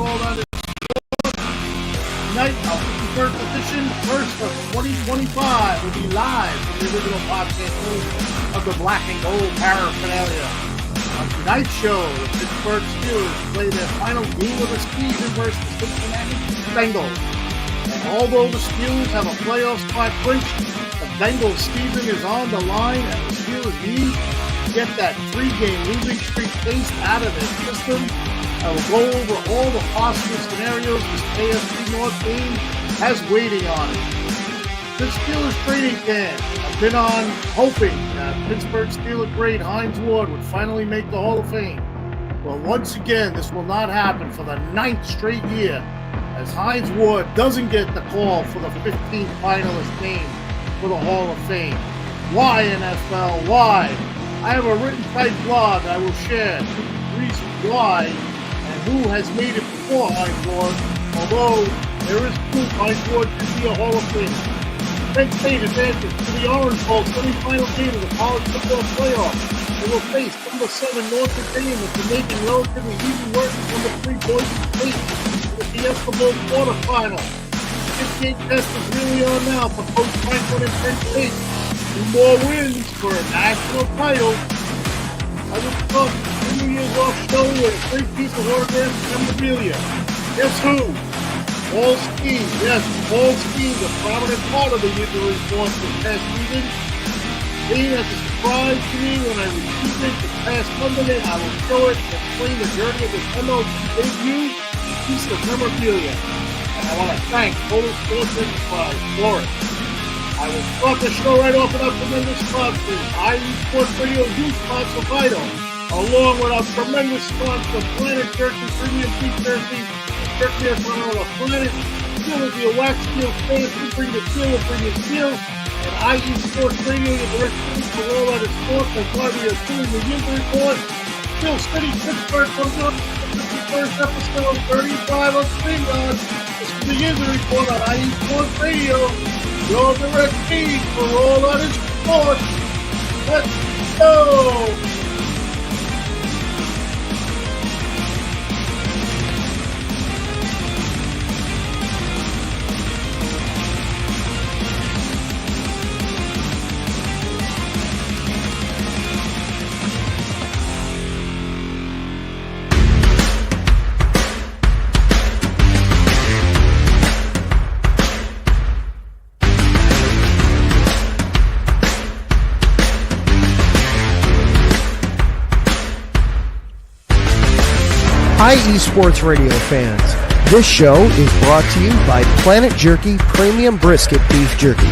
all that is tonight. Our 53rd edition, first of 2025, will be live from the original podcast of the Black and Gold Paraphernalia. On tonight's show, the Pittsburgh Steelers play their final game of the season versus the Cincinnati Bengals. And although the Steelers have a playoff spot clinched, the Bengals season is on the line, and the Steelers need to get that 3-game losing streak taste out of their system. I will go over all the possible scenarios this AFC North team has waiting on it. The Steelers trading camp have been on hoping that Pittsburgh Steelers great Hines Ward would finally make the Hall of Fame. Well, once again, this will not happen for the 9th straight year, as Hines Ward doesn't get the call for the 15th finalist name for the Hall of Fame. Why, NFL? Why? I have a written type blog I will share the reasons why and who has made it before Hines Ward, although there is proof Hines Ward should be a Hall of Famer. Penn State advances to the Orange Bowl semifinal game of the college football playoffs. They will face number 7 North Virginia to make it relatively easy work with number 3 Boise State in the Fiesta Bowl quarterfinal. This game test is really on now for Coach Franklin and Penn State. 2 more wins for a national title. I will talk 2 years off show with a great piece of autographed memorabilia. Guess who? Paul Skeens, yes, Paul Skeens, a prominent part of the Yinzer response this past season. Came as a surprise to me when I received it this past Monday. I will show it and explain the journey of his MLB debut piece of memorabilia. And I want to thank Total Sports Enterprise for it. I will start the show right off with our tremendous sponsors, IE Sports Radio's youth sponsor Vital, along with our tremendous sponsor, Planet Jerky Premium Beef Jerky. Jerky is one of the planet. Steel is your wax steel fans. We bring the steel, we bring the steel. And IE Sports Radio is the direct for all that is sports. That's why we are doing the Yinzer Report. Steel City, Pittsburgh comes up with the 51st episode, 35 on Spingon. This is the Yinzer Report on IE Sports Radio. Your direct feed for all that is sports. Let's go! IE Sports Radio fans, this show is brought to you by Planet Jerky Premium Brisket Beef Jerky.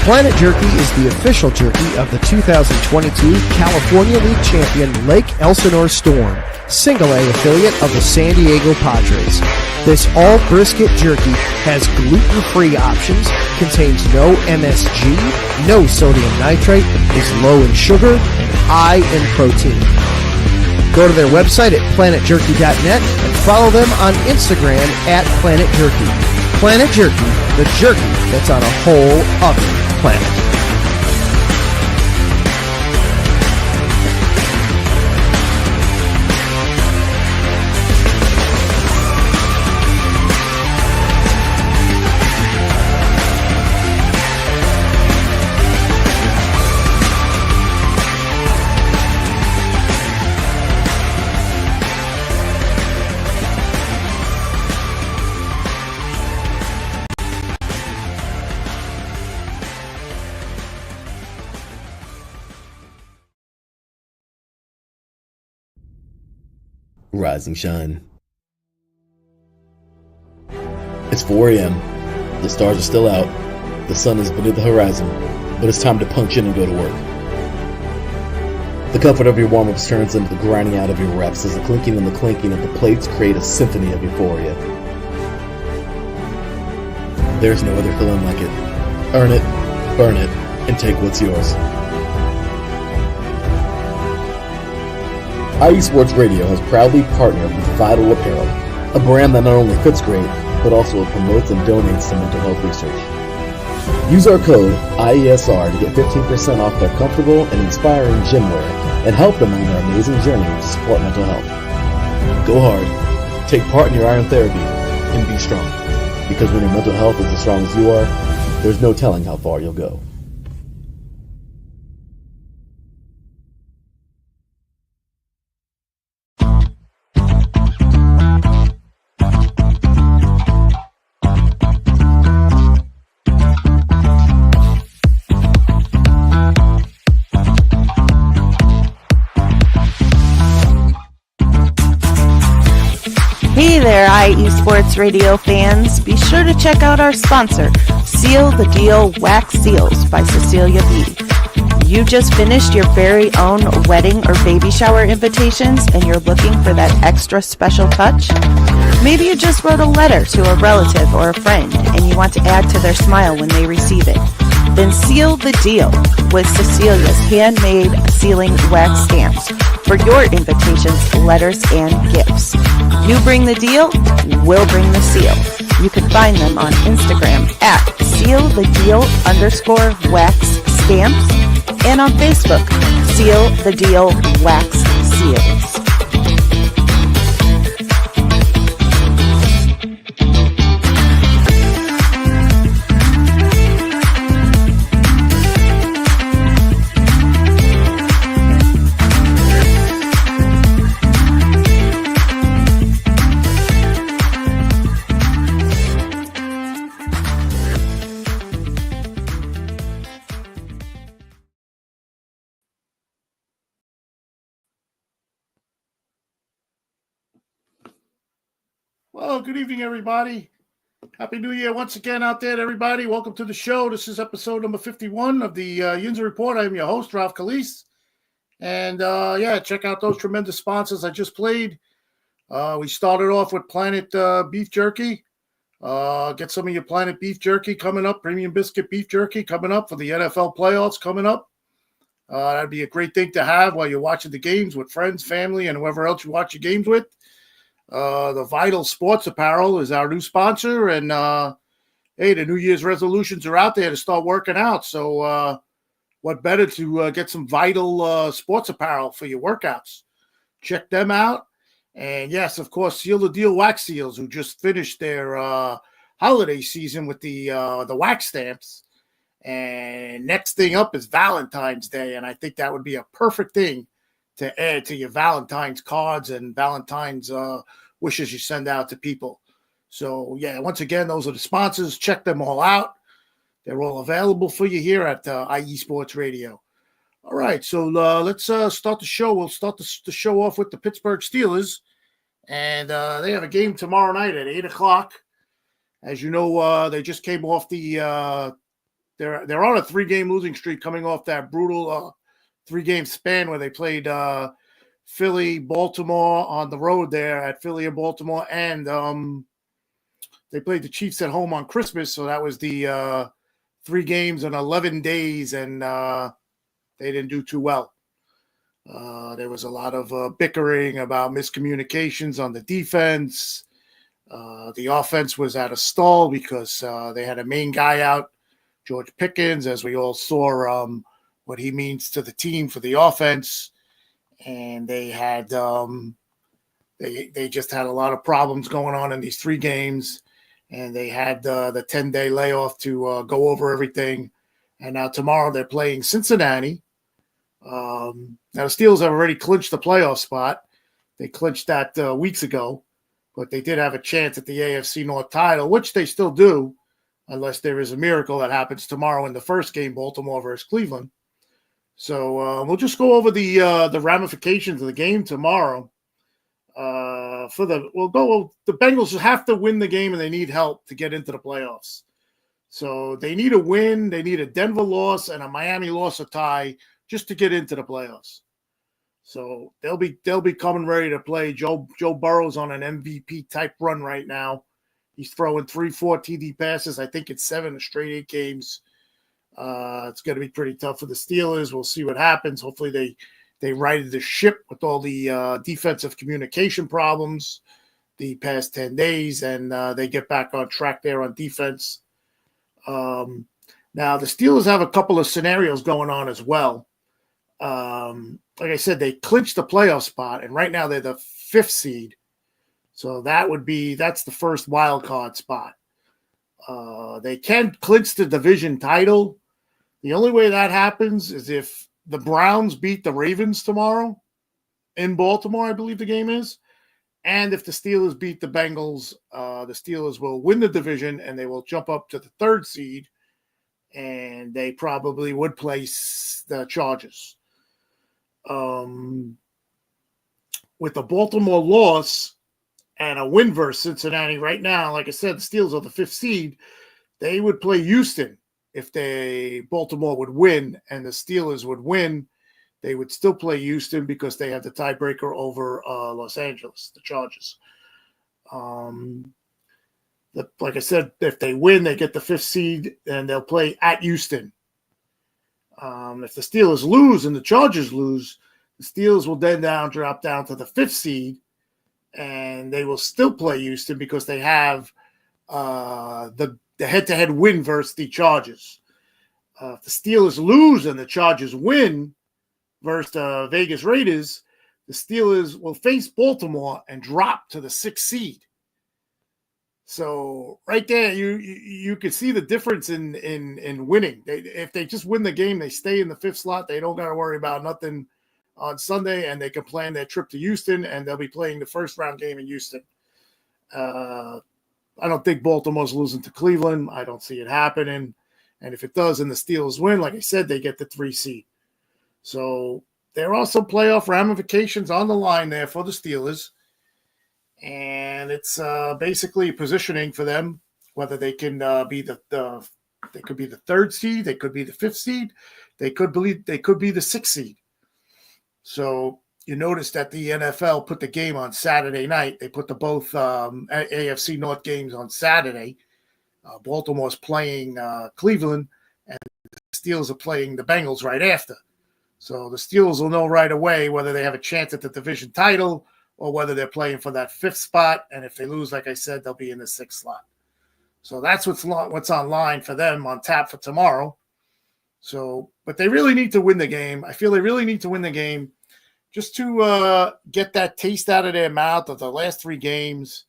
Planet Jerky is the official jerky of the 2022 California League champion Lake Elsinore Storm, Single A affiliate of the San Diego Padres. This all brisket jerky has gluten-free options, contains no MSG, no sodium nitrate, is low in sugar, and high in protein. Go to their website at planetjerky.net and follow them on Instagram at Planet Jerky. Planet Jerky, the jerky that's on a whole other planet. Rise and shine. It's 4 a.m. The stars are still out. The sun is beneath the horizon, but it's time to punch in and go to work. The comfort of your warm-ups turns into the grinding out of your reps as the clinking and the clinking of the plates create a symphony of euphoria. There's no other feeling like it. Earn it, burn it, and take what's yours. IE Sports Radio has proudly partnered with Vital Apparel, a brand that not only fits great, but also promotes and donates to mental health research. Use our code IESR to get 15% off their comfortable and inspiring gym wear and help them on their amazing journey to support mental health. Go hard, Take part in your iron therapy and be strong. Because when your mental health is as strong as you are, there's no telling how far you'll go. Hey there, IE Sports Radio fans. Be sure to check out our sponsor, Seal the Deal Wax Seals by Cecilia B. You just finished your very own wedding or baby shower invitations and you're looking for that extra special touch? Maybe you just wrote a letter to a relative or a friend and you want to add to their smile when they receive it. Then seal the deal with Cecilia's handmade sealing wax stamps for your invitations, letters, and gifts. You bring the deal, we'll bring the seal. You can find them on Instagram at sealthedeal_wax stamps and on Facebook, Seal the Deal Wax Seals. Well, good evening, everybody. Happy New Year once again out there, everybody. Welcome to the show. This is episode number 51 of the Yinzer Report. I'm your host, Ralph Calise. And, check out those tremendous sponsors I just played. We started off with Planet Beef Jerky. Get some of your Planet Beef Jerky coming up, Premium Biscuit Beef Jerky coming up for the NFL playoffs coming up. That'd be a great thing to have while you're watching the games with friends, family, and whoever else you watch your games with. The Vital Sports Apparel is our new sponsor, and the New Year's resolutions are out there to start working out. So what better to get some Vital Sports Apparel for your workouts? Check them out. And yes, of course, Seal the Deal Wax Seals, who just finished their holiday season with the wax stamps. And next thing up is Valentine's Day, and I think that would be a perfect thing to add to your Valentine's cards and Valentine's wishes you send out to people. So, once again, those are the sponsors. Check them all out. They're all available for you here at IE Sports Radio. All right, so let's start the show. We'll start the show off with the Pittsburgh Steelers, and they have a game tomorrow night at 8 o'clock. As you know, they just came off they're on a 3-game losing streak coming off that brutal 3-game span where they played Philly, Baltimore on the road there at Philly and Baltimore, and they played the Chiefs at home on Christmas. So that was the 3 games in 11 days, and they didn't do too well. There was a lot of bickering about miscommunications on the defense. The offense was at a stall because they had a main guy out, George Pickens, as we all saw what he means to the team for the offense. And they had they just had a lot of problems going on in these 3 games. And they had the 10-day layoff to go over everything. And now tomorrow they're playing Cincinnati. Now the Steelers have already clinched the playoff spot. They clinched that weeks ago. But they did have a chance at the AFC North title, which they still do, unless there is a miracle that happens tomorrow in the first game, Baltimore versus Cleveland. So we'll just go over the ramifications of the game tomorrow. The Bengals have to win the game, and they need help to get into the playoffs. So they need a win, they need a Denver loss, and a Miami loss or tie just to get into the playoffs. So they'll be coming ready to play. Joe Burrow's on an MVP type run right now. He's throwing 3-4 TD passes. I think it's 7 straight 8 games. It's going to be pretty tough for the Steelers. We'll see what happens. Hopefully they righted the ship with all the defensive communication problems the past 10 days, and they get back on track there on defense. Now, the Steelers have a couple of scenarios going on as well. Like I said, they clinched the playoff spot, and right now they're the 5th seed. So that's the first wild card spot. They can clinch the division title. The only way that happens is if the Browns beat the Ravens tomorrow in Baltimore, I believe the game is. And if the Steelers beat the Bengals, the Steelers will win the division and they will jump up to the 3rd seed. And they probably would place the Chargers. With the Baltimore loss and a win versus Cincinnati right now, like I said, the Steelers are the 5th seed. They would play Houston if Baltimore would win and the Steelers would win. They would still play Houston because they have the tiebreaker over Los Angeles, the Chargers. Like I said, if they win, they get the 5th seed and they'll play at Houston. If the Steelers lose and the Chargers lose, the Steelers will then drop down to the 5th seed, and they will still play Houston because they have the head-to-head win versus the Chargers. If the Steelers lose and the Chargers win versus the Vegas Raiders, the Steelers will face Baltimore and drop to the 6th seed. So right there, you can see the difference in winning. If they just win the game, they stay in the 5th slot. They don't got to worry about nothing on Sunday, and they can plan their trip to Houston, and they'll be playing the first-round game in Houston. I don't think Baltimore's losing to Cleveland. I don't see it happening. And if it does and the Steelers win, like I said, they get the 3 seed. So there are some playoff ramifications on the line there for the Steelers. And it's basically positioning for them, whether they can be they could be the 3rd seed, they could be the 5th seed, they could be the 6th seed. So you notice that the NFL put the game on Saturday night. They put both AFC North games on Saturday. Baltimore's playing Cleveland, and the Steelers are playing the Bengals right after. So the Steelers will know right away whether they have a chance at the division title or whether they're playing for that 5th spot. And if they lose, like I said, they'll be in the 6th slot. So that's what's on line for them, on tap for tomorrow. So, but they really need to win the game. I feel they really need to win the game just to get that taste out of their mouth of the last 3 games.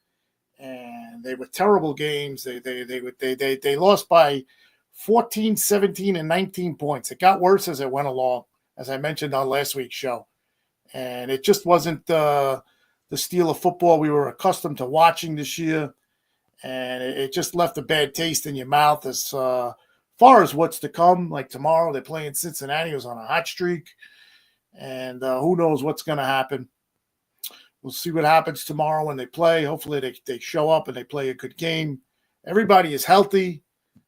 And they were terrible games. They lost by 14, 17, and 19 points. It got worse as it went along, as I mentioned on last week's show. And it just wasn't the Steeler football we were accustomed to watching this year. And it just left a bad taste in your mouth as far as what's to come. Like tomorrow, they're playing Cincinnati, who's on a hot streak. And who knows what's going to happen. We'll see what happens tomorrow when they play. Hopefully they show up and they play a good game. Everybody is healthy,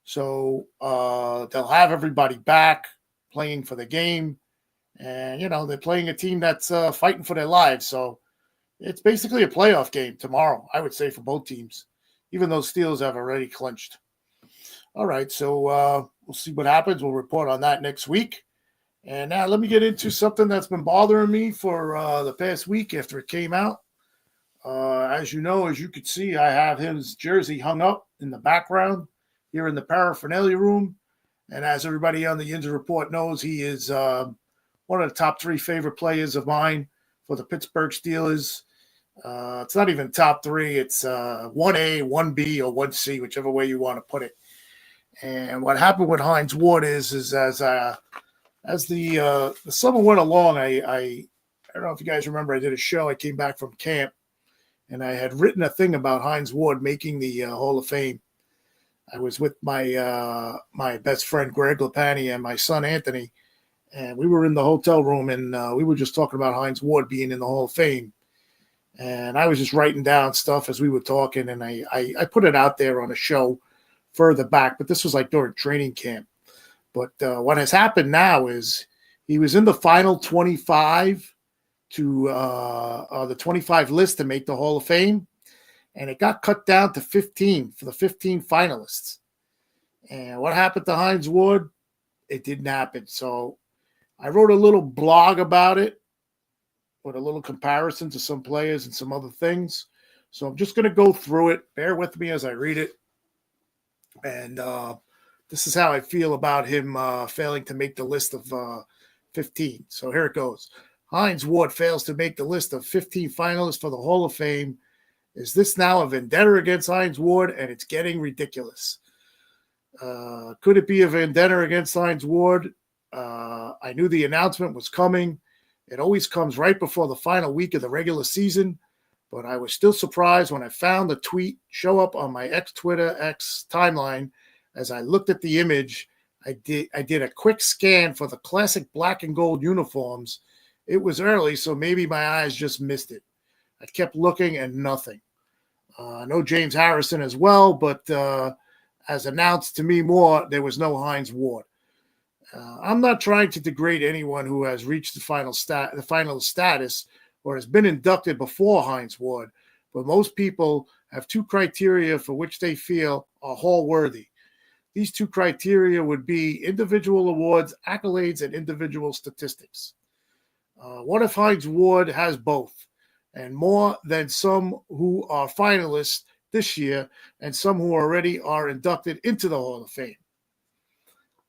so they'll have everybody back playing for the game. And, they're playing a team that's fighting for their lives. So it's basically a playoff game tomorrow, I would say, for both teams, even though Steelers have already clinched. All right, so we'll see what happens. We'll report on that next week. And now let me get into something that's been bothering me for the past week after it came out. As you know, as you can see, I have his jersey hung up in the background here in the paraphernalia room. And as everybody on the Yinzer Report knows, he is one of the top 3 favorite players of mine for the Pittsburgh Steelers. It's not even top 3. It's 1A, 1B, or 1C, whichever way you want to put it. And what happened with Hines Ward is as the summer went along, I don't know if you guys remember, I did a show. I came back from camp, and I had written a thing about Hines Ward making the Hall of Fame. I was with my best friend, Greg Lapani, and my son, Anthony, and we were in the hotel room, and we were just talking about Hines Ward being in the Hall of Fame. And I was just writing down stuff as we were talking, and I put it out there on a show further back, but this was like during training camp. But what has happened now is he was in the final 25 to the 25 list to make the Hall of Fame, and it got cut down to 15 for the 15 finalists. And what happened to Hines Ward? It didn't happen. So I wrote a little blog about it with a little comparison to some players and some other things. So I'm just going to go through it. Bear with me as I read it. And this is how I feel about him failing to make the list of 15. So here it goes. Hines Ward fails to make the list of 15 finalists for the Hall of Fame Is this now a vendetta against Hines Ward? And it's getting ridiculous. Could it be a vendetta against Hines Ward? I knew the announcement was coming. It always comes right before the final week of the regular season, but I was still surprised when I found the tweet show up on my Twitter X timeline. As I looked at the image, I did a quick scan for the classic black and gold uniforms. It was early, so maybe my eyes just missed it. I kept looking and nothing. I know James Harrison as well, but as announced to me more, there was no Hines Ward. I'm not trying to degrade anyone who has reached the final status or has been inducted before Hines Ward, but most people have two criteria for which they feel are Hall worthy. These two criteria would be individual awards, accolades, and individual statistics. What if Hines Ward has both, and more than some who are finalists this year and some who already are inducted into the Hall of Fame?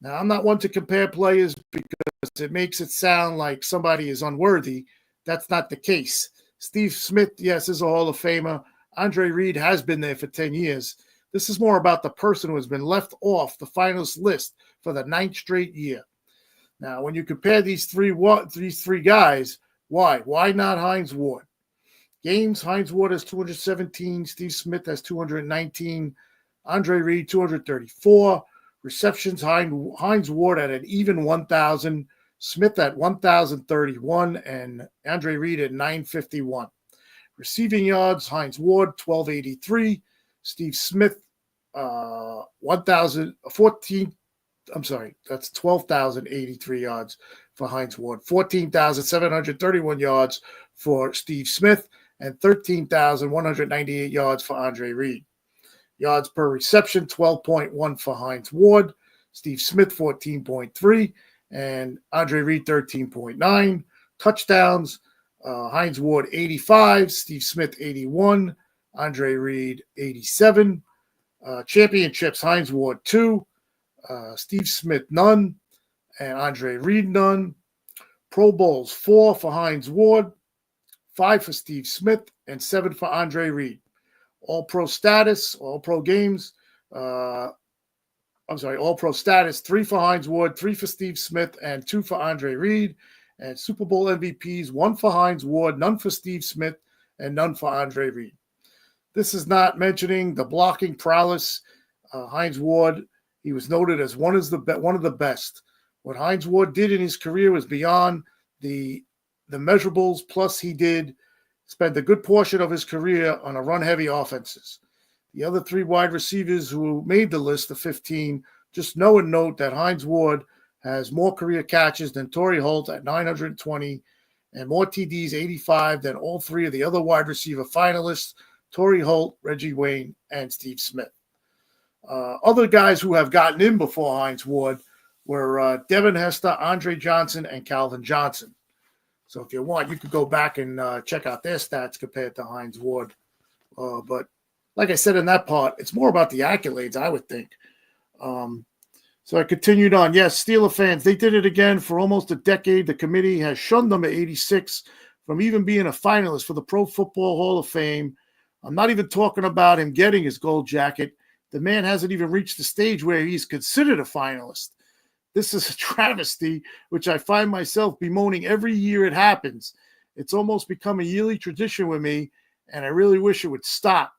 Now, I'm not one to compare players because it makes it sound like somebody is unworthy. That's not the case. Steve Smith, yes, is a Hall of Famer. Andre Reed has been there for 10 years. This is more about the person who has been left off the finalist list for the 9th straight year. Now, when you compare these three guys, why? Why not Hines Ward? Games, Hines Ward has 217. Steve Smith has 219. Andre Reed, 234. Receptions, Hines Ward at an even 1,000. Smith at 1,031. And Andre Reed at 951. Receiving yards, Hines Ward, 1,283. Steve Smith, 12,083 yards for Hines Ward, 14,731 yards for Steve Smith, and 13,198 yards for Andre Reed. Yards per reception, 12.1 for Hines Ward, Steve Smith, 14.3, and Andre Reed, 13.9. Touchdowns, Hines Ward, 85, Steve Smith, 81, Andre Reed, 87. Championships, Hines Ward, 2, Steve Smith, none, and Andre Reed, none. Pro Bowls, 4 for Hines Ward, 5 for Steve Smith, and 7 for Andre Reed. All-Pro status, All-Pro games, All-Pro status, 3 for Hines Ward, 3 for Steve Smith, and 2 for Andre Reed. And Super Bowl MVPs, 1 for Hines Ward, none for Steve Smith, and none for Andre Reed. This is not mentioning the blocking prowess. Hines Ward, he was noted as one of the best. What Hines Ward did in his career was beyond the measurables, plus he did spend a good portion of his career on a run-heavy offenses. The other 3 wide receivers who made the list of 15, just know and note that Hines Ward has more career catches than Torrey Holt at 920 and more TDs, 85, than all 3 of the other wide receiver finalists, Torrey Holt, Reggie Wayne, and Steve Smith. Other guys who have gotten in before Hines Ward were Devin Hester, Andre Johnson, and Calvin Johnson. So if you want, you could go back and check out their stats compared to Hines Ward. But like I said in that part, it's more about the accolades, I would think. So I continued on. Yes, Steeler fans, they did it again for almost a decade. The committee has shunned number 86 from even being a finalist for the Pro Football Hall of Fame. I'm not even talking about him getting his gold jacket. The man hasn't even reached the stage where he's considered a finalist. This is a travesty, which I find myself bemoaning every year it happens. It's almost become a yearly tradition with me, and I really wish it would stop.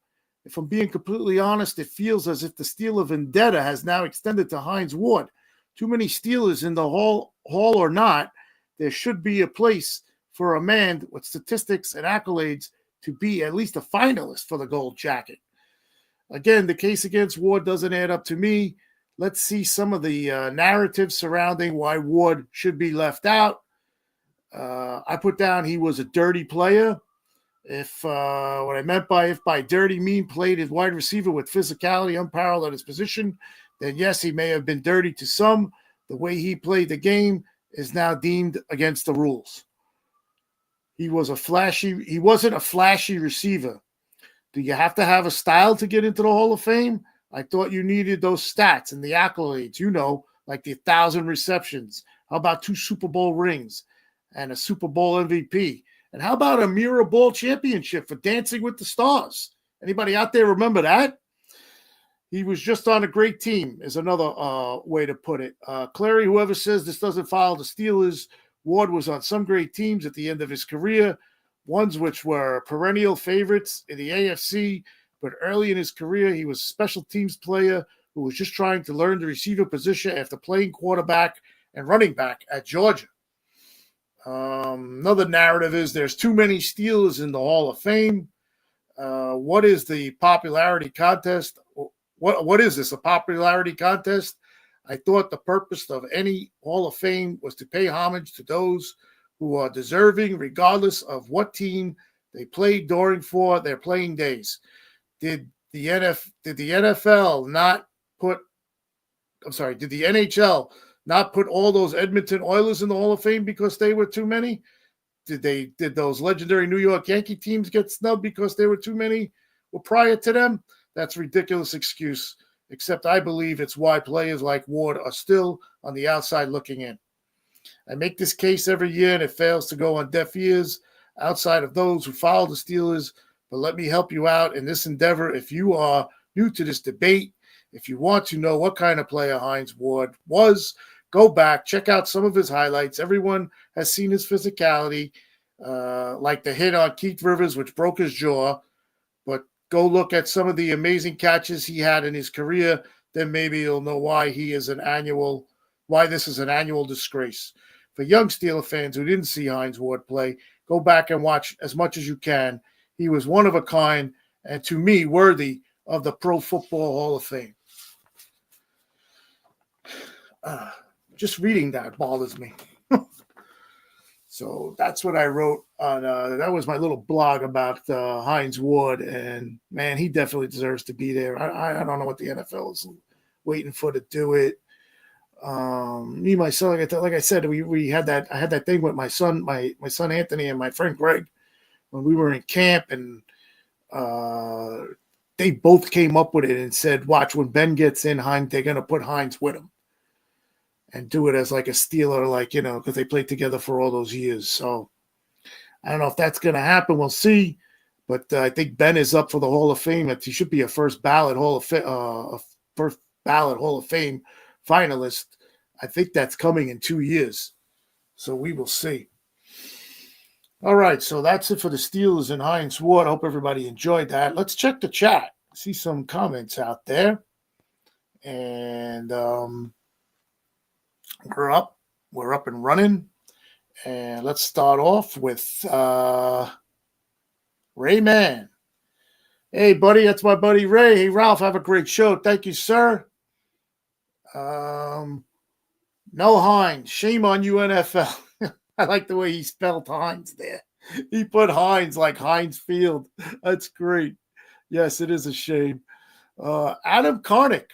If I'm being completely honest, it feels as if the Steeler vendetta has now extended to Hines Ward. Too many Steelers in the hall or not, there should be a place for a man with statistics and accolades to be at least a finalist for the gold jacket. Again, the case against Ward doesn't add up to me. Let's see some of the narratives surrounding why Ward should be left out. I put down he was a dirty player. If what I meant by dirty mean played as wide receiver with physicality unparalleled at his position, then yes, he may have been dirty to some. The way he played the game is now deemed against the rules. He wasn't a flashy receiver. Do you have to have a style to get into the Hall of Fame? I thought you needed those stats and the accolades, like the 1,000 receptions. How about 2 Super Bowl rings and a Super Bowl MVP? And how about a Mirror Ball championship for Dancing with the Stars? Anybody out there remember that? He was just on a great team is another way to put it. Clary, whoever says this doesn't follow the Steelers, Ward was on some great teams at the end of his career, ones which were perennial favorites in the AFC, but early in his career, he was a special teams player who was just trying to learn the receiver position after playing quarterback and running back at Georgia. Another narrative is there's too many Steelers in the Hall of Fame. What is the popularity contest? What is this, a popularity contest? I thought the purpose of any Hall of Fame was to pay homage to those who are deserving, regardless of what team they played during for their playing days. Did the NHL not put all those Edmonton Oilers in the Hall of Fame because they were too many? Did those legendary New York Yankee teams get snubbed because there were too many prior to them? That's a ridiculous excuse, except I believe it's why players like Ward are still on the outside looking in. I make this case every year, and it fails to go on deaf ears outside of those who follow the Steelers, but let me help you out in this endeavor. If you are new to this debate, if you want to know what kind of player Hines Ward was, go back, check out some of his highlights. Everyone has seen his physicality, like the hit on Keith Rivers, which broke his jaw, but go look at some of the amazing catches he had in his career, then maybe you'll know why this is an annual disgrace. For young Steeler fans who didn't see Hines Ward play, go back and watch as much as you can. He was one of a kind, and to me, worthy of the Pro Football Hall of Fame. Just reading that bothers me. So that's what I wrote on. That was my little blog about Hines Ward, and man, he definitely deserves to be there. I don't know what the NFL is waiting for to do it. Me, my son, like I said, we had that. I had that thing with my son, my son Anthony, and my friend Greg when we were in camp, and they both came up with it and said, "Watch when Ben gets in, Hines, they're gonna put Hines with him." And do it as like a Steeler, because they played together for all those years. So I don't know if that's going to happen. We'll see. But I think Ben is up for the Hall of Fame. He should be a first ballot Hall of Fame finalist. I think that's coming in 2 years. So we will see. All right, so that's it for the Steelers and Hines Ward. I hope everybody enjoyed that. Let's check the chat. See some comments out there. And we're up and running, and let's start off with Rayman. Hey, buddy, that's my buddy Ray. Hey, Ralph, have a great show. Thank you, sir. No Hines. Shame on you, NFL. I like the way he spelled Hines there. He put Hines like Heinz Field. That's great. Yes, it is a shame. Adam Karnick.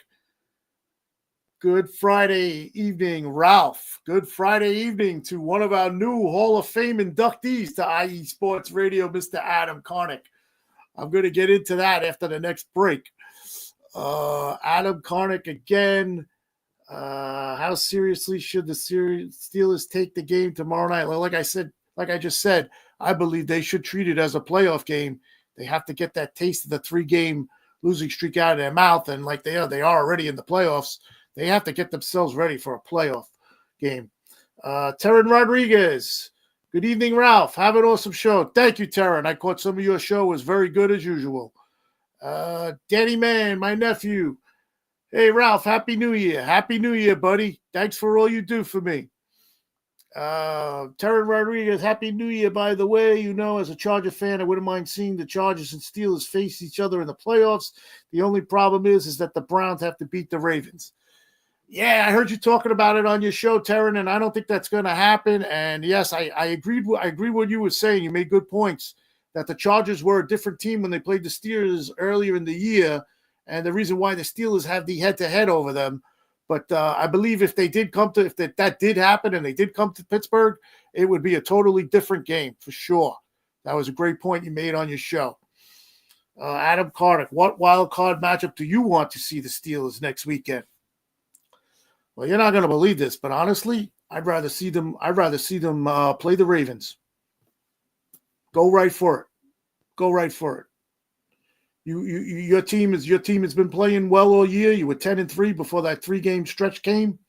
Good Friday evening, Ralph. Good Friday evening to one of our new Hall of Fame inductees to IE Sports Radio, Mr. Adam Karnick. I'm going to get into that after the next break. Adam Karnick again. How seriously should the Steelers take the game tomorrow night? Well, like I just said, I believe they should treat it as a playoff game. They have to get that taste of the 3-game losing streak out of their mouth, and like they are already in the playoffs. They have to get themselves ready for a playoff game. Terran Rodriguez. Good evening, Ralph. Have an awesome show. Thank you, Terran. I caught some of your show. It was very good as usual. Danny Man, my nephew. Hey, Ralph, Happy New Year. Happy New Year, buddy. Thanks for all you do for me. Terran Rodriguez, Happy New Year, by the way. As a Charger fan, I wouldn't mind seeing the Chargers and Steelers face each other in the playoffs. The only problem is that the Browns have to beat the Ravens. Yeah, I heard you talking about it on your show, Terran, and I don't think that's going to happen. And yes, I agree with what you were saying. You made good points that the Chargers were a different team when they played the Steelers earlier in the year, and the reason why the Steelers have the head-to-head over them. But I believe if that did happen and they did come to Pittsburgh, it would be a totally different game for sure. That was a great point you made on your show. Adam Carter, what wild card matchup do you want to see the Steelers next weekend? Well, you're not going to believe this, but honestly, I'd rather see them play the Ravens. Go right for it. Your team has been playing well all year. You were 10-3 before that 3-game stretch came,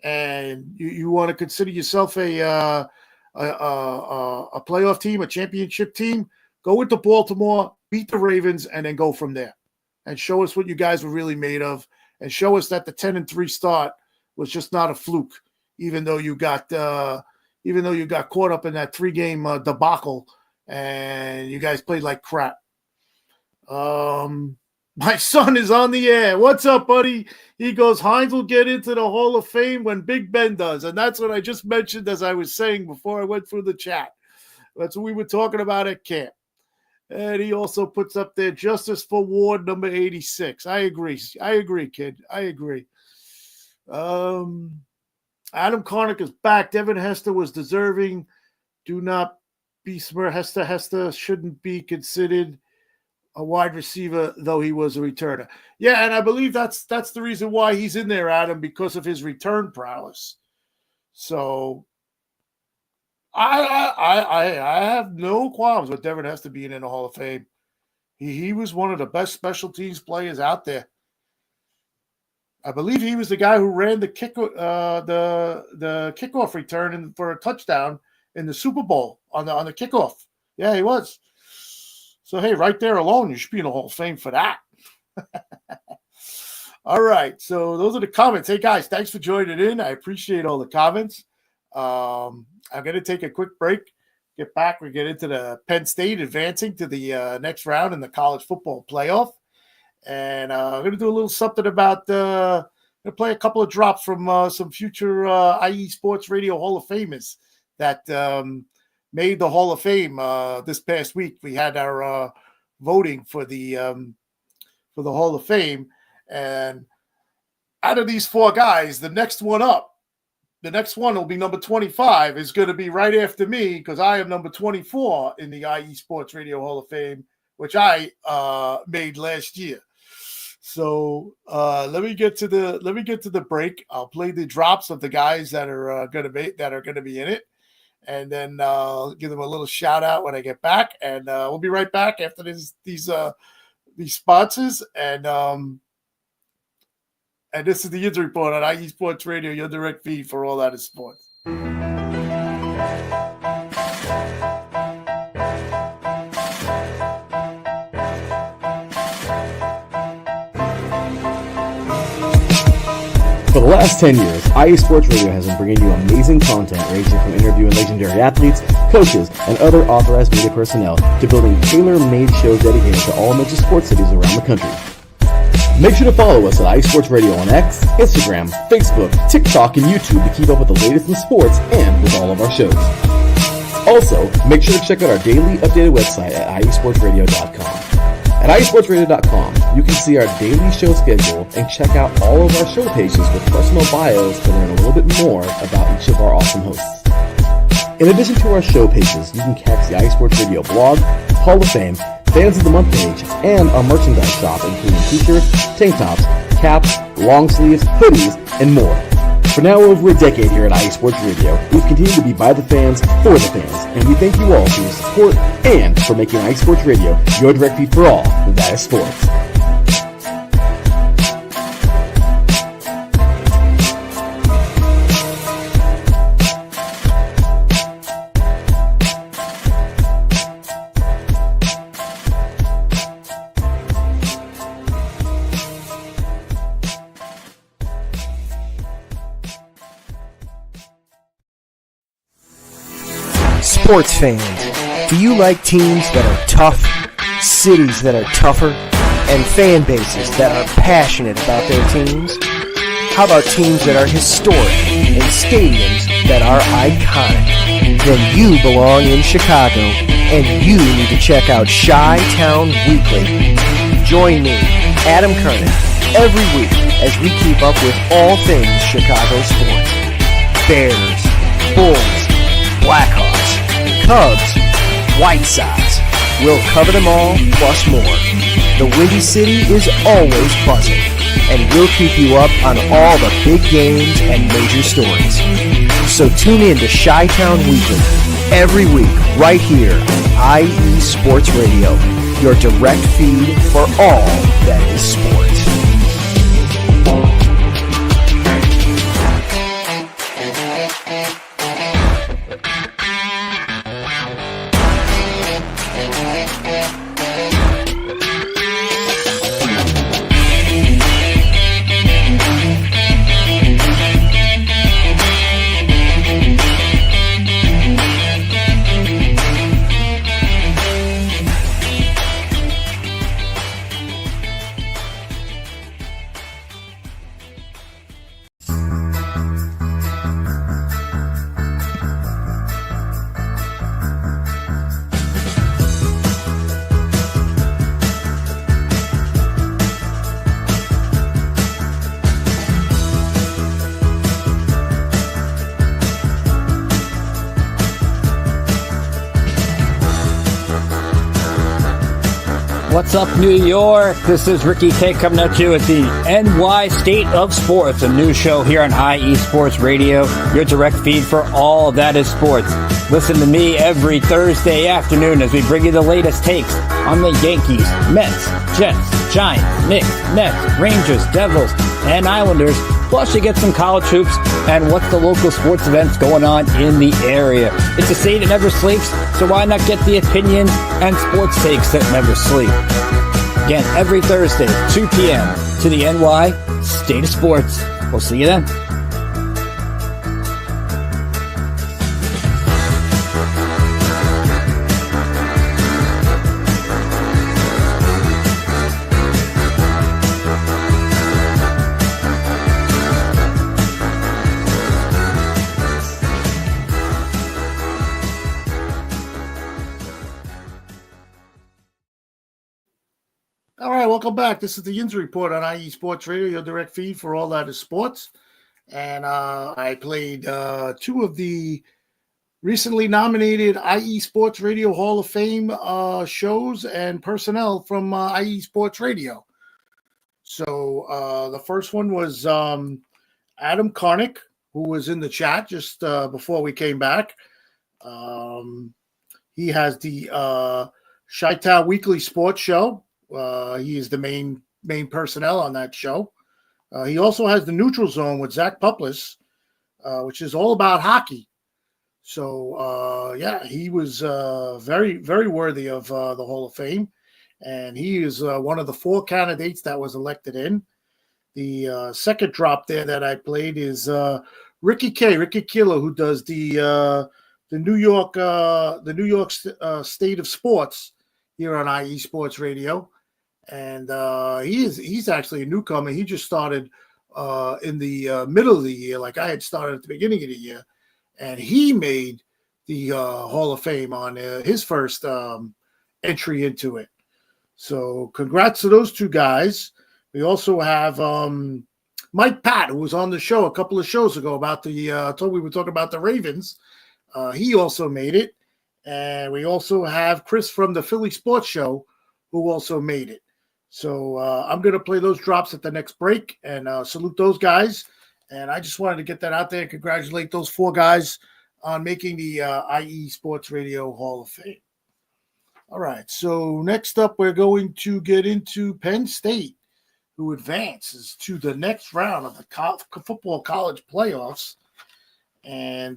and you want to consider yourself a playoff team, a championship team. Go into Baltimore, beat the Ravens, and then go from there, and show us what you guys were really made of, and show us that the 10-3 start was just not a fluke, even though you got caught up in that 3-game debacle, and you guys played like crap. My son is on the air. What's up, buddy? He goes, Hines will get into the Hall of Fame when Big Ben does. And that's what I just mentioned as I was saying before I went through the chat. That's what we were talking about at camp. And he also puts up there Justice for Ward number 86. I agree, kid. I agree. Adam Karnick is back. Devin Hester was deserving. Do not be smart. Hester shouldn't be considered a wide receiver, though he was a returner. Yeah, and I believe that's the reason why he's in there, Adam, because of his return prowess. So I have no qualms with Devin Hester being in the Hall of Fame. He was one of the best special teams players out there. I believe he was the guy who ran the kickoff return for a touchdown in the Super Bowl on the kickoff. Yeah, he was. So, hey, right there alone, you should be in the Hall of Fame for that. All right, so those are the comments. Hey, guys, thanks for joining in. I appreciate all the comments. I'm going to take a quick break, get back. We get into the Penn State advancing to the next round in the college football playoff. And I'm going to do a little something about going to play a couple of drops from some future IE Sports Radio Hall of Famers that made the Hall of Fame this past week. We had our voting for the Hall of Fame, and out of these 4 guys, the next one will be number 25, is going to be right after me because I am number 24 in the IE Sports Radio Hall of Fame, which I made last year. So let me get to the break. I'll play the drops of the guys that are going to be in it. And then give them a little shout out when I get back, and we'll be right back after these sponsors. And this is the Yinzer Report on IE Sports Radio, your direct feed for all that is sports. For the last 10 years, IE Sports Radio has been bringing you amazing content ranging from interviewing legendary athletes, coaches, and other authorized media personnel to building tailor-made shows dedicated to all major sports cities around the country. Make sure to follow us at IE Sports Radio on X, Instagram, Facebook, TikTok, and YouTube to keep up with the latest in sports and with all of our shows. Also, make sure to check out our daily updated website at iesportsradio.com. At iesportsradio.com, you can see our daily show schedule and check out all of our show pages with personal bios to learn a little bit more about each of our awesome hosts. In addition to our show pages, you can catch the IE Sports Radio blog, Hall of Fame, Fans of the Month page, and our merchandise shop, including t-shirts, tank tops, caps, long sleeves, hoodies, and more. For now over a decade here at IE Sports Radio, we've continued to be by the fans, for the fans, and we thank you all for your support and for making IE Sports Radio your direct feed for all that is sports. Sports fans, do you like teams that are tough, cities that are tougher, and fan bases that are passionate about their teams? How about teams that are historic and stadiums that are iconic? Then you belong in Chicago, and you need to check out Chi-Town Weekly. Join me, Adam Kernan, every week as we keep up with all things Chicago sports. Bears, Bulls, Blackhawks, Cubs, White Sox. We'll cover them all, plus more. The Windy City is always buzzing, and we'll keep you up on all the big games and major stories. So tune in to Chi-Town Weekly every week right here on IE Sports Radio, your direct feed for all that is sports. What's up, New York? This is Ricky K coming at you with the NY State of Sports, a new show here on IE Sports Radio, your direct feed for all that is sports. Listen to me every Thursday afternoon as we bring you the latest takes on the Yankees, Mets, Jets, Giants, Knicks, Nets, Rangers, Devils, and Islanders. Plus, you get some college hoops and what's the local sports events going on in the area. It's a state that never sleeps, so why not get the opinions and sports takes that never sleep? Again, every Thursday, 2 p.m. to the NY State of Sports. We'll see you then. All right, welcome back. This is the Yinzer Report on IE Sports Radio, your direct feed for all that is sports. And I played two of the recently nominated IE Sports Radio Hall of Fame shows and personnel from IE Sports Radio. So the first one was Adam Karnick, who was in the chat just before we came back. He has the Chi-Town Weekly Sports Show. He is the main personnel on that show. He also has the Neutral Zone with Zach Puplis, which is all about hockey. So, he was very, very worthy of the Hall of Fame. And he is one of the four candidates that was elected in. The second drop there that I played is Ricky Kilo, who does the New York State of Sports here on IE Sports Radio. And he's actually a newcomer. He just started in the middle of the year, like I had started at the beginning of the year. And he made the Hall of Fame on his first entry into it. So congrats to those two guys. We also have Mike Pat, who was on the show a couple of shows ago about we were talking about the Ravens. He also made it. And we also have Chris from the Philly Sports Show, who also made it. So I'm going to play those drops at the next break and salute those guys. And I just wanted to get that out there and congratulate those four guys on making the IE Sports Radio Hall of Fame. All right, so next up, we're going to get into Penn State, who advances to the next round of the football college playoffs. And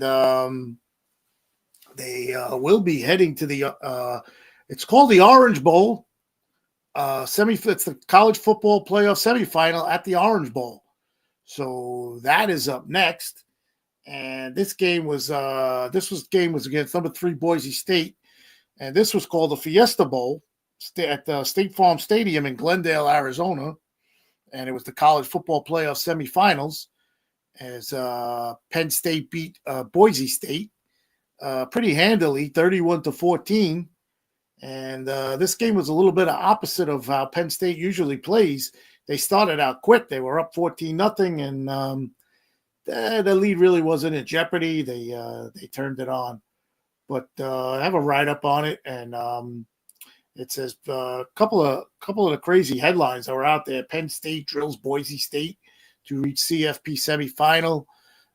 they will be heading to the it's called the Orange Bowl. It's the college football playoff semifinal at the Orange Bowl. So that is up next. And this game was against number 3 Boise State. And this was called the Fiesta Bowl at the State Farm Stadium in Glendale, Arizona. And it was the college football playoff semifinals as Penn State beat Boise State pretty handily, 31-14. And this game was a little bit opposite of how Penn State usually plays. They started out quick. They were up 14-0, and the lead really wasn't in jeopardy. They turned it on. But I have a write-up on it, and it says a couple of the crazy headlines that were out there. Penn State drills Boise State to reach CFP semifinal.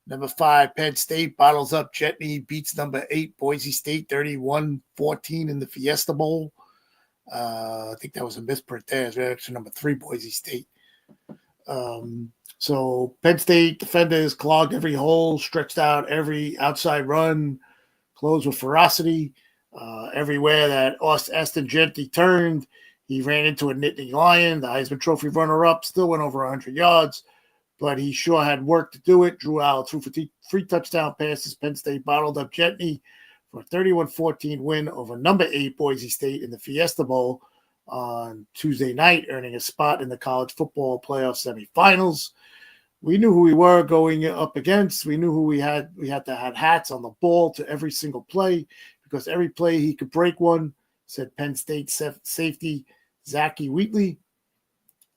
Number 5, Penn State bottles up Jetney, beats number 8, Boise State 31-14 in the Fiesta Bowl. I think that was a misprint there. It's actually number 3, Boise State. So Penn State defenders clogged every hole, stretched out every outside run, closed with ferocity. Everywhere that Aston Gentry turned, he ran into a Nittany Lion. The Heisman Trophy runner-up still went over 100 yards, but he sure had work to do it. Drew Allen threw for 3 touchdown passes. Penn State bottled up Gentry for a 31-14 win over number 8 Boise State in the Fiesta Bowl on Tuesday night, earning a spot in the college football playoff semifinals. We knew who we were going up against. We knew who we had. We had to have hats on the ball to every single play because every play he could break one, said Penn State safety Zachy Wheatley,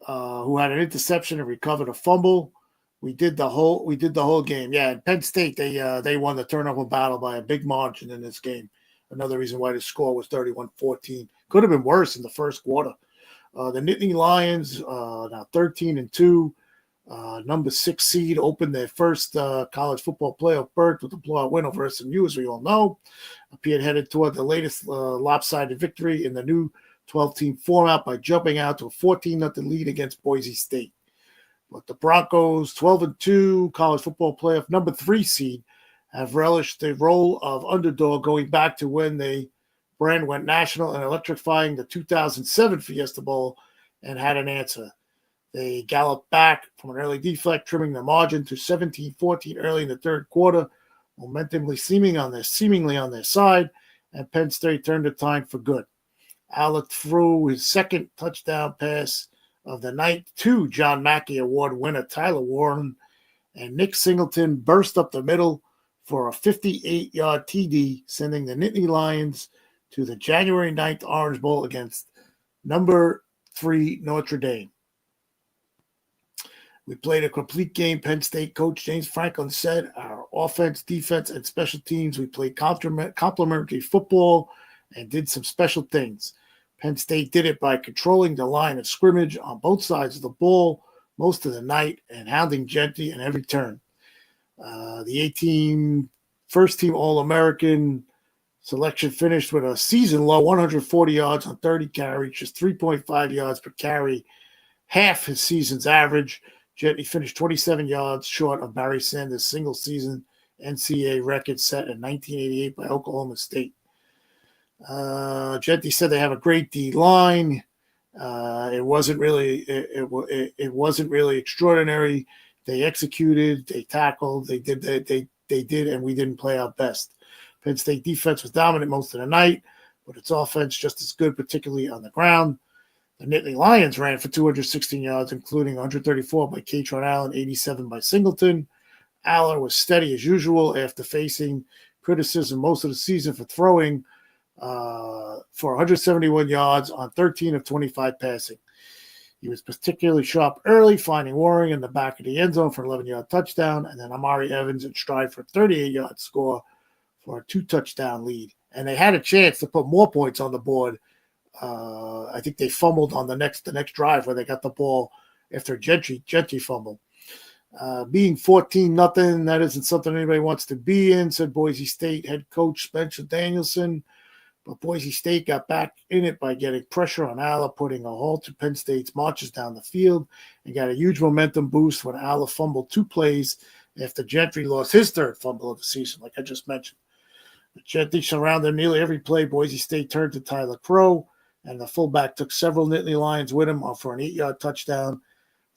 who had an interception and recovered a fumble. We did the whole game. Yeah, and Penn State, they won the turnover battle by a big margin in this game. Another reason why the score was 31-14. Could have been worse in the first quarter. The Nittany Lions, now 13-2, number 6 seed, opened their first college football playoff berth with a blowout win over SMU, as we all know. Appeared headed toward the latest lopsided victory in the new 12-team format by jumping out to a 14-0 lead against Boise State. But the Broncos, 12-2, college football playoff number 3 seed, have relished the role of underdog going back to when the brand went national and electrifying the 2007 Fiesta Bowl and had an answer. They galloped back from an early deflect, trimming the margin to 17-14 early in the third quarter, momentumly seemingly on their side, and Penn State turned the tide for good. Alec threw his second touchdown pass of the night to John Mackey Award winner Tyler Warren, and Nick Singleton burst up the middle for a 58-yard TD, sending the Nittany Lions to the January 9th Orange Bowl against number 3 Notre Dame. We played a complete game. Penn State coach James Franklin said our offense, defense, and special teams, we played complementary football and did some special things. Penn State did it by controlling the line of scrimmage on both sides of the ball most of the night and hounding Gentry in every turn. The A-team, first-team All-American selection finished with a season-low 140 yards on 30 carries, just 3.5 yards per carry, half his season's average. Gentry finished 27 yards short of Barry Sanders' single-season NCAA record set in 1988 by Oklahoma State. Gentry said they have a great D-line. It wasn't really extraordinary. They executed, they tackled, they did, and we didn't play our best. Penn State defense was dominant most of the night, but its offense just as good, particularly on the ground. The Nittany Lions ran for 216 yards, including 134 by Katron Allen, 87 by Singleton. Allen was steady as usual after facing criticism most of the season for throwing for 171 yards on 13 of 25 passing. He was particularly sharp early, finding Warren in the back of the end zone for an 11-yard touchdown, and then Amari Evans in stride for a 38-yard score for a 2-touchdown lead. And they had a chance to put more points on the board. I think they fumbled on the next drive where they got the ball after Gentry fumbled. Being 14-0, that isn't something anybody wants to be in, said Boise State head coach Spencer Danielson. But Boise State got back in it by getting pressure on Alla, putting a halt to Penn State's marches down the field, and got a huge momentum boost when Alla fumbled 2 plays after Gentry lost his third fumble of the season, like I just mentioned. The Gentry surrounded nearly every play. Boise State turned to Tyler Crow, and the fullback took several Nittany Lions with him for an 8-yard touchdown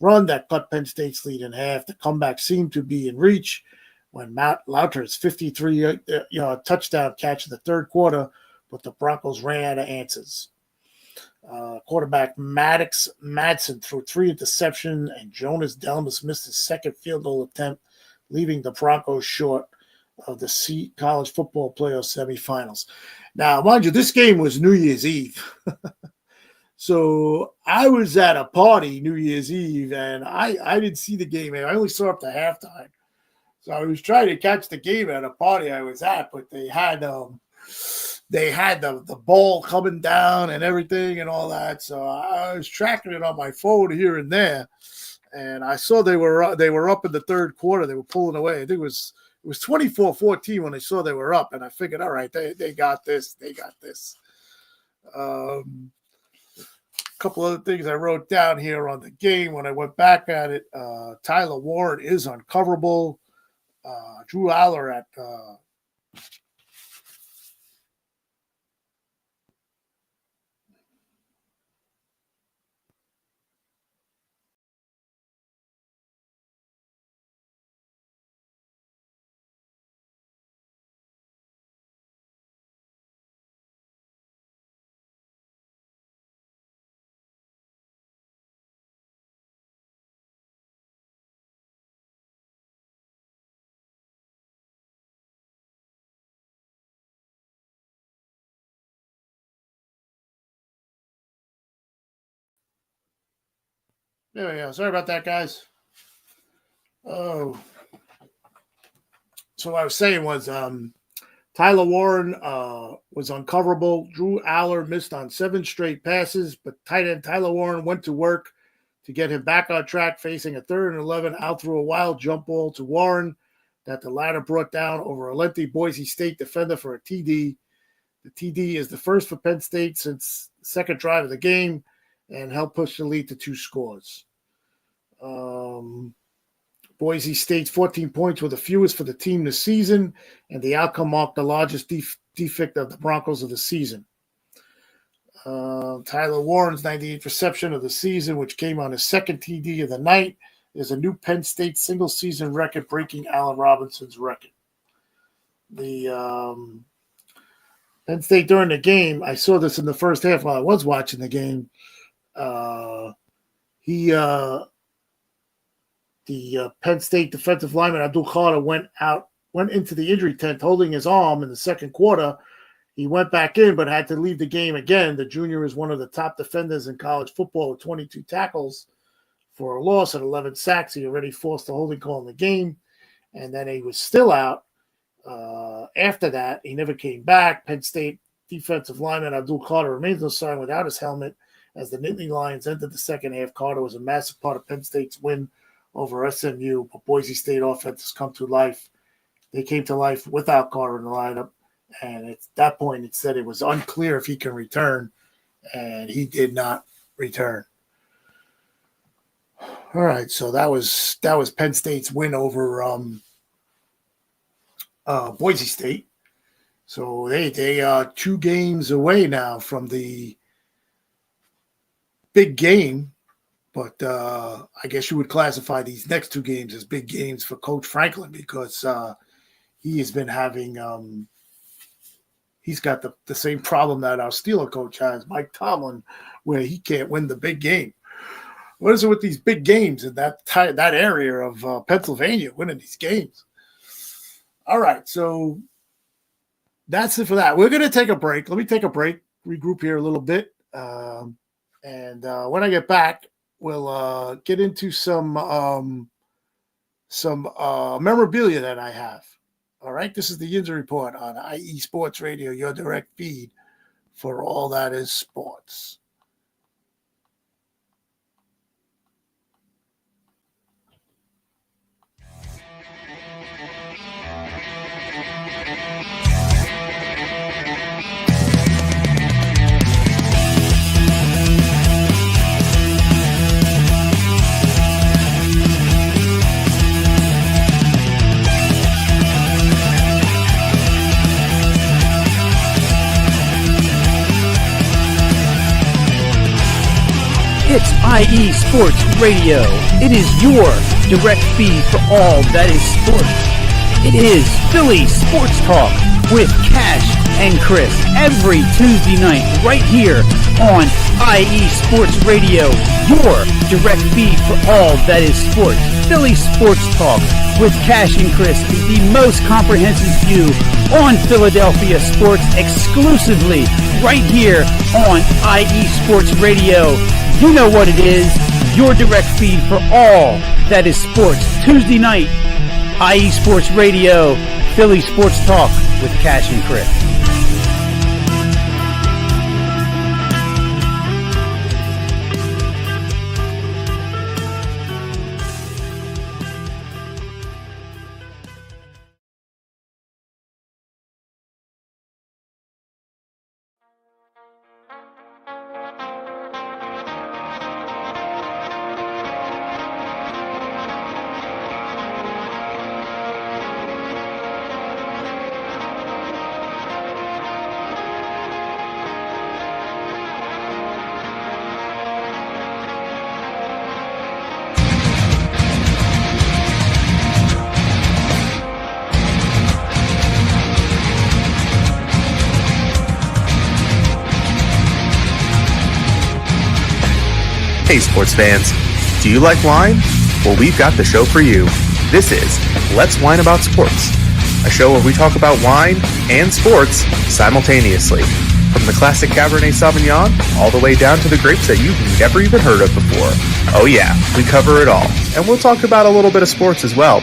run that cut Penn State's lead in half. The comeback seemed to be in reach when Matt Lauter's 53-yard touchdown catch in the third quarter, but the Broncos ran out of answers. Quarterback Maddox Madsen threw 3 interceptions, and Jonas Delmas missed his second field goal attempt, leaving the Broncos short of the college football playoff semifinals. Now, mind you, this game was New Year's Eve. So I was at a party New Year's Eve, and I didn't see the game. I only saw up to halftime. So I was trying to catch the game at a party I was at, but they had the ball coming down and everything and all that. So I was tracking it on my phone here and there, and I saw they were up in the third quarter. They were pulling away. I think it was 24-14 when I saw they were up, and I figured, all right, they got this. They got this. couple other things I wrote down here on the game when I went back at it. Tyler Warren is uncoverable. Drew Aller at there we go. Sorry about that, guys. Oh, so what I was saying was Tyler Warren was uncoverable. Drew Aller missed on 7 straight passes, but tight end Tyler Warren went to work to get him back on track, facing a 3rd and 11 out through a wild jump ball to Warren that the latter brought down over a lengthy Boise State defender for a TD. The TD is the first for Penn State since the second drive of the game and helped push the lead to 2 scores. Boise State's 14 points were the fewest for the team this season, and the outcome marked the largest defect of the Broncos of the season. Tyler Warren's 98th reception of the season, which came on his 2nd TD of the night, is a new Penn State single-season record, breaking Allen Robinson's record. The Penn State during the game, I saw this in the first half while I was watching the game. The Penn State defensive lineman Abdul Carter went into the injury tent holding his arm in the second quarter. He went back in, but had to leave the game again. The junior is one of the top defenders in college football with 22 tackles for a loss and 11 sacks. He already forced a holding call in the game, and then he was still out. After that, he never came back. Penn State defensive lineman Abdul Carter remains on sideline without his helmet as the Nittany Lions entered the second half. Carter was a massive part of Penn State's win over SMU, but Boise State offense has come to life. They came to life without Carter in the lineup, and at that point it said it was unclear if he can return, and he did not return. All right, so that was Penn State's win over Boise State. So they are 2 games away now from the big game. But I guess you would classify these next 2 games as big games for Coach Franklin because he has been having he's got the same problem that our Steeler coach has, Mike Tomlin, where he can't win the big game. What is it with these big games in that area of Pennsylvania, winning these games? All right, so that's it for that. We're going to take a break. Let me take a break, regroup here a little bit. And when I get back, we'll get into some memorabilia that I have. All right, this is the Yinzer Report on IE Sports Radio, your direct feed for all that is sports. It's IE Sports Radio. It is your direct feed for all that is sports. It is Philly Sports Talk with Cash and Chris every Tuesday night right here on IE Sports Radio, your direct feed for all that is sports. Philly Sports Talk with Cash and Chris is the most comprehensive view on Philadelphia sports exclusively right here on IE Sports Radio. You know what it is, your direct feed for all that is sports. Tuesday night, IE Sports Radio, Philly Sports Talk with Cash and Chris. Hey sports fans, do you like wine? Well, we've got the show for you. This is Let's Wine About Sports, a show where we talk about wine and sports simultaneously. From the classic Cabernet Sauvignon all the way down to the grapes that you've never even heard of before. Oh yeah, we cover it all. And we'll talk about a little bit of sports as well.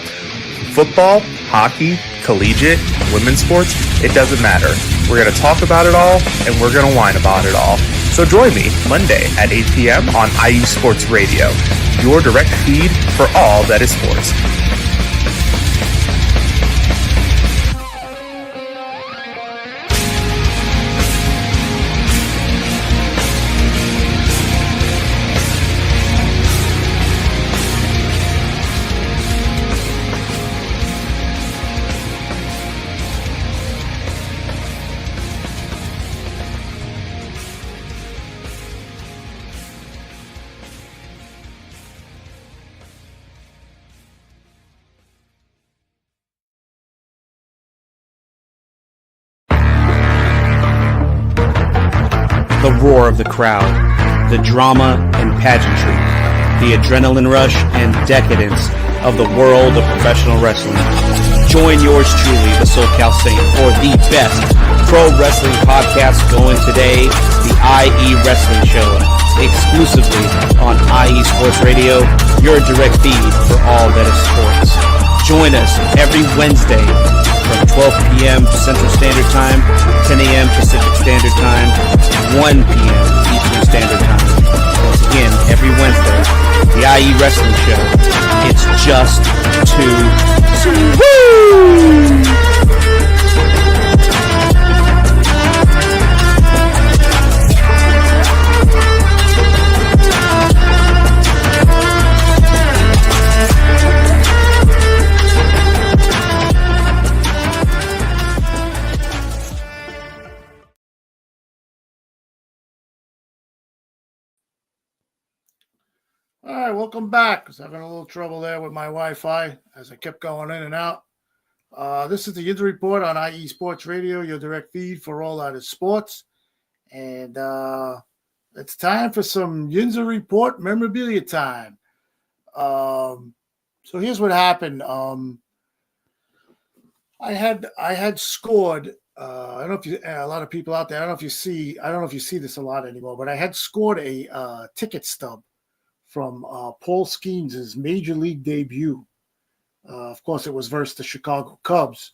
Football, hockey, collegiate, women's sports, it doesn't matter. We're going to talk about it all, and we're going to whine about it all. So join me Monday at 8 p.m. on IE Sports Radio, your direct feed for all that is sports. The roar of the crowd, the drama and pageantry, the adrenaline rush and decadence of the world of professional wrestling. Join yours truly, the SoCal Saint, for the best pro wrestling podcast going today, the IE Wrestling Show, exclusively on IE Sports Radio, your direct feed for all that is sports. Join us every Wednesday from 12 p.m. Central Standard Time, 10 a.m. Pacific Standard Time, 1 p.m. Eastern Standard Time. Once again, every Wednesday, the IE Wrestling Show. It's just too soon. All right, welcome back. I was having a little trouble there with my Wi-Fi as I kept going in and out. This is the Yinzer Report on IE Sports Radio, your direct feed for all that is sports. And it's time for some Yinzer Report memorabilia time. So here's what happened. I had scored. I don't know if you, a lot of people out there. I don't know if you see this a lot anymore, but I had scored a ticket stub from Paul Skeens' major league debut. Of course, it was versus the Chicago Cubs.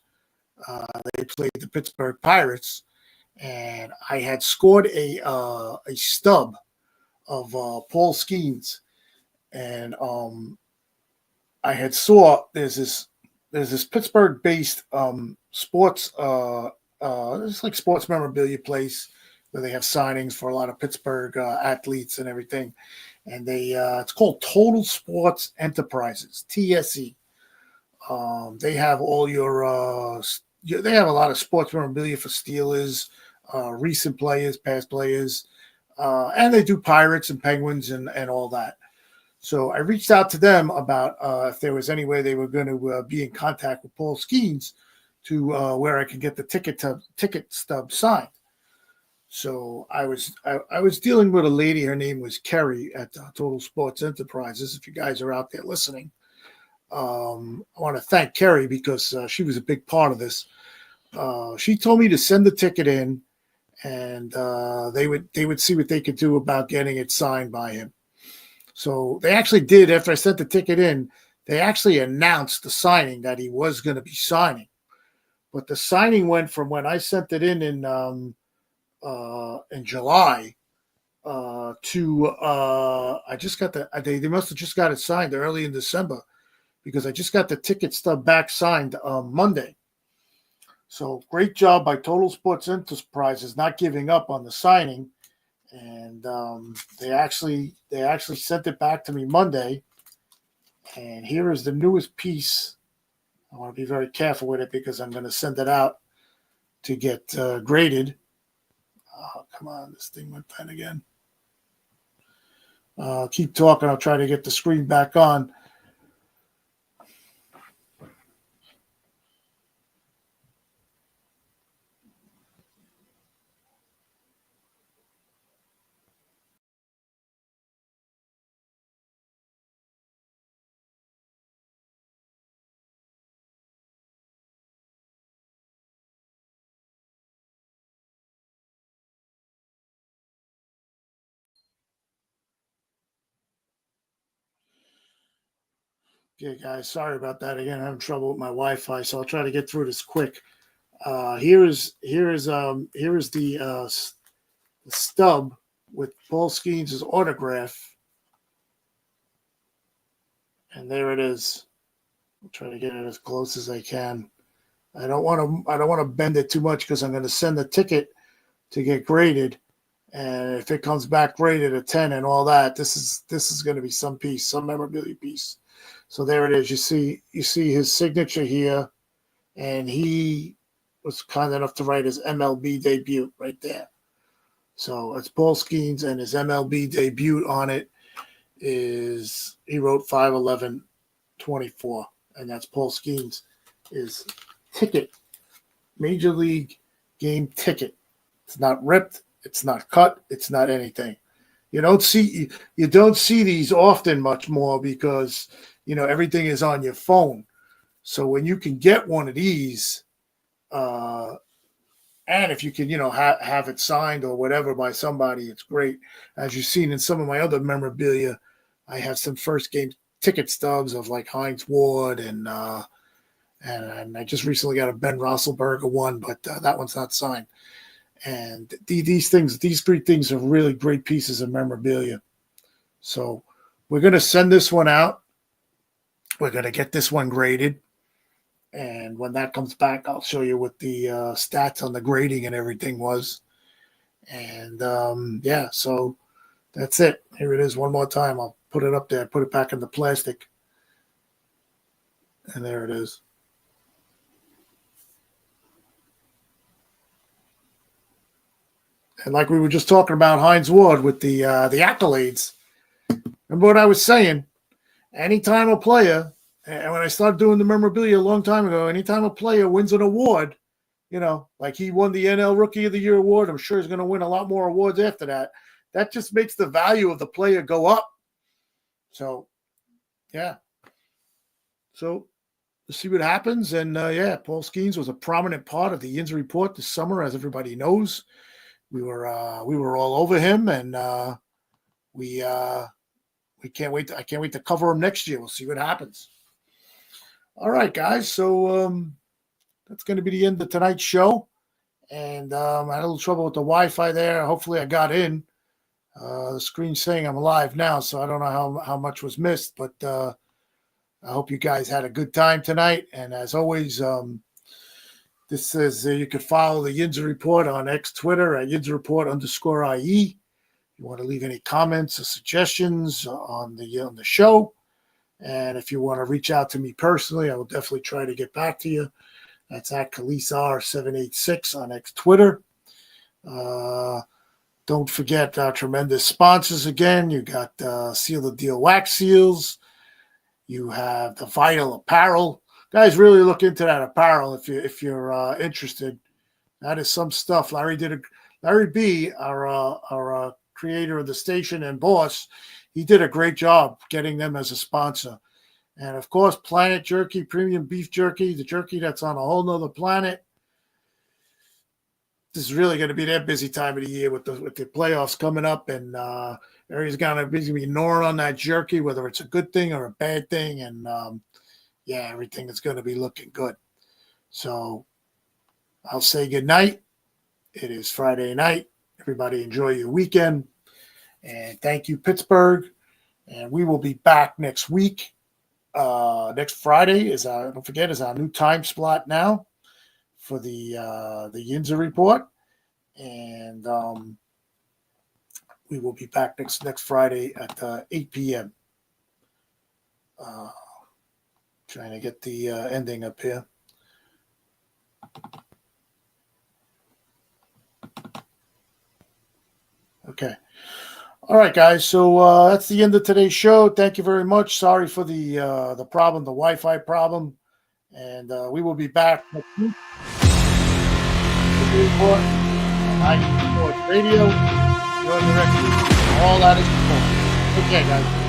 They played the Pittsburgh Pirates, and I had scored a stub of Paul Skeens, and I had saw there's this Pittsburgh-based sports it's like sports memorabilia place where they have signings for a lot of Pittsburgh athletes and everything. And they it's called Total Sports Enterprises, TSE. They have all your they have a lot of sports memorabilia for Steelers, recent players, past players, and they do Pirates and Penguins and all that. So I reached out to them about if there was any way they were going to be in contact with Paul Skeens to where I could get the ticket stub signed. So I was dealing with a lady. Her name was Kerry at Total Sports Enterprises. If you guys are out there listening, I want to thank Kerry because she was a big part of this. She told me to send the ticket in, and they would see what they could do about getting it signed by him. So they actually did. After I sent the ticket in, they actually announced the signing that he was going to be signing. But the signing went from when I sent it in July to I just got they must have just got it signed early in December because I just got the ticket stub back signed Monday. So great job by Total Sports Enterprises not giving up on the signing, and they actually sent it back to me Monday. And here is the newest piece. I want to be very careful with it because I'm going to send it out to get graded. Oh, come on, this thing went bad again. Keep talking. I'll try to get the screen back on. Okay, guys, sorry about that. Again, I'm having trouble with my Wi-Fi, so I'll try to get through this quick. Here is the stub with Paul Skeens' autograph, and there it is. I'll try to get it as close as I can. I don't want to bend it too much because I'm going to send the ticket to get graded, and if it comes back graded a 10 and all that, this is going to be some memorabilia piece. So there it is. You see his signature here, and he was kind enough to write his MLB debut right there. So it's Paul Skeens, and his MLB debut on it is, he wrote 5/11/24, and that's Paul Skeens' his ticket, Major League game ticket. It's not ripped, it's not cut, it's not anything. You don't see these often much more because everything is on your phone. So when you can get one of these, and if you can, have it signed or whatever by somebody, it's great. As you've seen in some of my other memorabilia, I have some first game ticket stubs of like Heinz Ward and I just recently got a Ben Roethlisberger one, but that one's not signed. And these three things are really great pieces of memorabilia. So we're going to send this one out. We're going to get this one graded. And when that comes back, I'll show you what the stats on the grading and everything was. And so that's it. Here it is one more time. I'll put it up there, put it back in the plastic. And there it is. And like we were just talking about Heinz Ward with the accolades. Remember what I was saying? Anytime a player, and when I started doing the memorabilia a long time ago, anytime a player wins an award, like he won the NL Rookie of the Year award, I'm sure he's going to win a lot more awards after that. That just makes the value of the player go up. So, yeah. So, let's see what happens. And, Paul Skeens was a prominent part of the Yinzer Report this summer, as everybody knows. We were all over him, and we can't wait. I can't wait to cover him next year. We'll see what happens. All right, guys. So that's going to be the end of tonight's show. And I had a little trouble with the Wi-Fi there. Hopefully, I got in. The screen's saying I'm live now, so I don't know how much was missed. But I hope you guys had a good time tonight. And as always, this says you can follow the Yinzer Report on Twitter at YinzerReport_IE. You want to leave any comments or suggestions on the show. And if you want to reach out to me personally, I will definitely try to get back to you. That's at KaliseR786 on Twitter. Don't forget our tremendous sponsors again. You got Seal the Deal Wax Seals. You have the Vital Apparel. Guys, really look into that apparel if you're interested. That is some stuff. Larry B, our creator of the station and boss, he did a great job getting them as a sponsor. And of course, Planet Jerky, premium beef jerky, the jerky that's on a whole nother planet. This is really going to be their busy time of the year with the playoffs coming up, and everybody's going to be gnawing on that jerky, whether it's a good thing or a bad thing, and everything is going to be looking good. So I'll say good night. It is Friday night. Everybody enjoy your weekend. And thank you, Pittsburgh. And we will be back next week. Next Friday is our new time slot now for the Yinzer Report. And we will be back next Friday at 8 p.m. Trying to get the ending up here. Okay. All right, guys. So that's the end of today's show. Thank you very much. Sorry for the problem, the Wi-Fi problem. And we will be back next week. Report on IE Sports Radio. Your direct all that is support. Okay, guys.